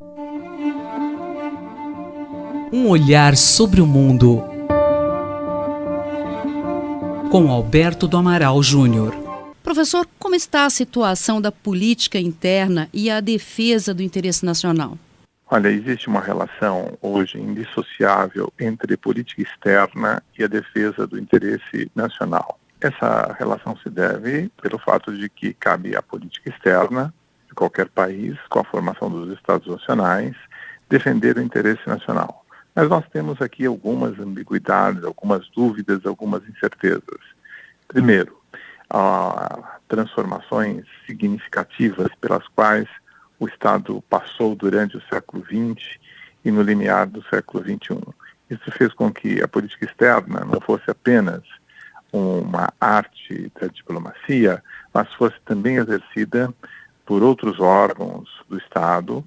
Um olhar sobre o mundo, com Alberto do Amaral Júnior. Professor, como está a situação da política interna e a defesa do interesse nacional? Olha, existe uma relação hoje indissociável entre política externa e a defesa do interesse nacional. Essa relação se deve pelo fato de que cabe à política externa de qualquer país, com a formação dos Estados nacionais, defender o interesse nacional. Mas nós temos aqui algumas ambiguidades, algumas dúvidas, algumas incertezas. Primeiro, transformações significativas pelas quais o Estado passou durante o século XX e no limiar do século XXI. Isso fez com que a política externa não fosse apenas uma arte da diplomacia, mas fosse também exercida por outros órgãos do Estado,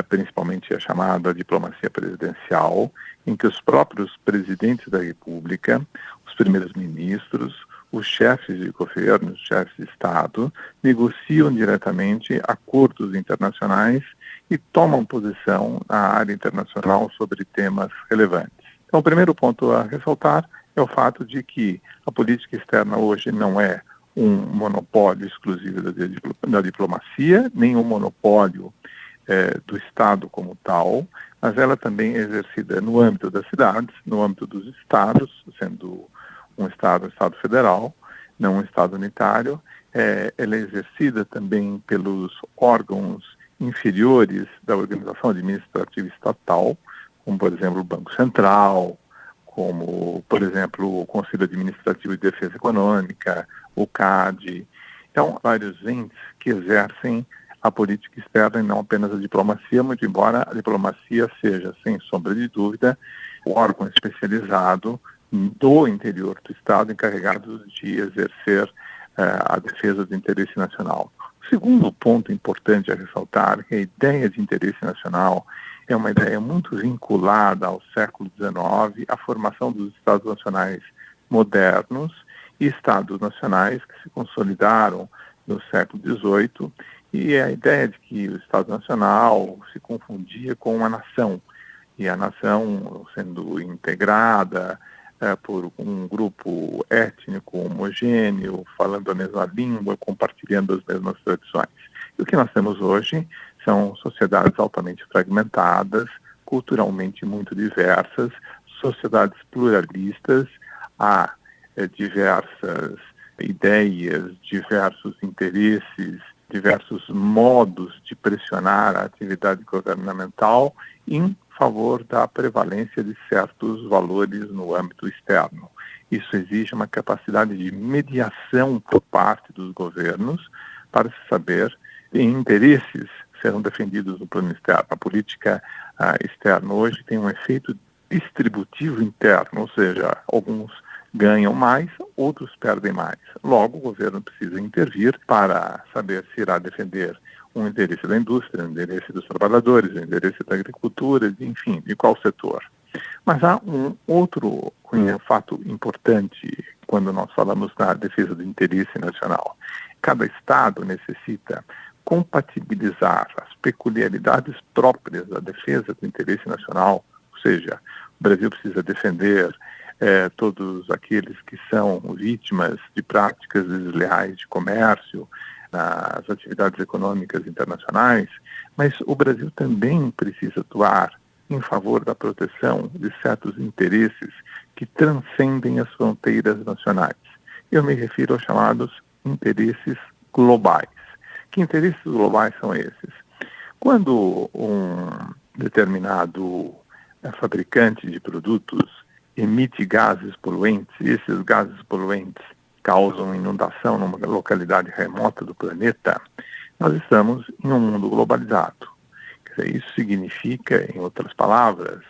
principalmente a chamada diplomacia presidencial, em que os próprios presidentes da República, os primeiros ministros, os chefes de governo, os chefes de Estado, negociam diretamente acordos internacionais e tomam posição na área internacional sobre temas relevantes. Então, o primeiro ponto a ressaltar é o fato de que a política externa hoje não é um monopólio exclusivo da diplomacia, nem um monopólio do Estado como tal, mas ela também é exercida no âmbito das cidades, no âmbito dos estados, sendo um Estado federal, não um Estado unitário. Ela é exercida também pelos órgãos inferiores da organização administrativa estatal, como, por exemplo, o Banco Central, como, por exemplo, o Conselho Administrativo de Defesa Econômica, o CAD. Então, vários entes que exercem a política externa e não apenas a diplomacia, muito embora a diplomacia seja, sem sombra de dúvida, o órgão especializado do interior do Estado encarregado de exercer a defesa do interesse nacional. O segundo ponto importante a ressaltar é que a ideia de interesse nacional é uma ideia muito vinculada ao século XIX, à formação dos Estados nacionais modernos e Estados nacionais que se consolidaram no século XVIII, e a ideia de que o Estado Nacional se confundia com uma nação, e a nação sendo integrada por um grupo étnico homogêneo, falando a mesma língua, compartilhando as mesmas tradições. E o que nós temos hoje são sociedades altamente fragmentadas, culturalmente muito diversas, sociedades pluralistas, há diversas ideias, diversos interesses, diversos modos de pressionar a atividade governamental em favor da prevalência de certos valores no âmbito externo. Isso exige uma capacidade de mediação por parte dos governos para se saber que interesses serão defendidos no plano externo. A política externa hoje tem um efeito distributivo interno, ou seja, alguns ganham mais, outros perdem mais. Logo, o governo precisa intervir para saber se irá defender um interesse da indústria, um interesse dos trabalhadores, um interesse da agricultura, enfim, de qual setor. Mas há um outro fato importante quando nós falamos da defesa do interesse nacional. Cada Estado necessita compatibilizar as peculiaridades próprias da defesa do interesse nacional, ou seja, o Brasil precisa defender todos aqueles que são vítimas de práticas desleais de comércio nas atividades econômicas internacionais, mas o Brasil também precisa atuar em favor da proteção de certos interesses que transcendem as fronteiras nacionais. Eu me refiro aos chamados interesses globais. Que interesses globais são esses? Quando um determinado fabricante de produtos emite gases poluentes, e esses gases poluentes causam inundação numa localidade remota do planeta, nós estamos em um mundo globalizado. Quer dizer, isso significa, em outras palavras,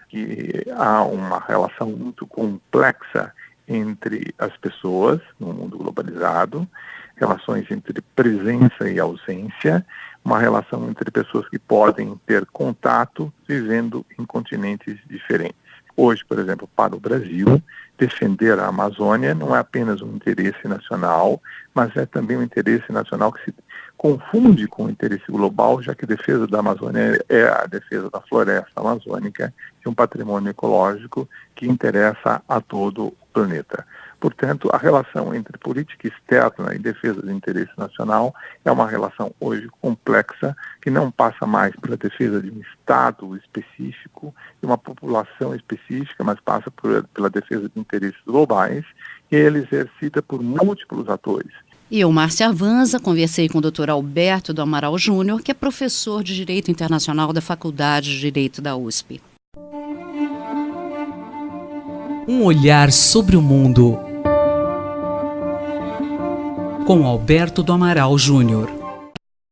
que há uma relação muito complexa entre as pessoas no mundo globalizado, relações entre presença e ausência, uma relação entre pessoas que podem ter contato vivendo em continentes diferentes. Hoje, por exemplo, para o Brasil, defender a Amazônia não é apenas um interesse nacional, mas é também um interesse nacional que se confunde com o interesse global, já que a defesa da Amazônia é a defesa da floresta amazônica e um patrimônio ecológico que interessa a todo o planeta. Portanto, a relação entre política externa e defesa do interesse nacional é uma relação hoje complexa, que não passa mais pela defesa de um Estado específico, de uma população específica, mas passa pela defesa de interesses globais, e é exercida por múltiplos atores. Eu, Márcia Avanza, conversei com o Dr. Alberto do Amaral Júnior, que é professor de Direito Internacional da Faculdade de Direito da USP. Um olhar sobre o mundo com Alberto do Amaral Júnior.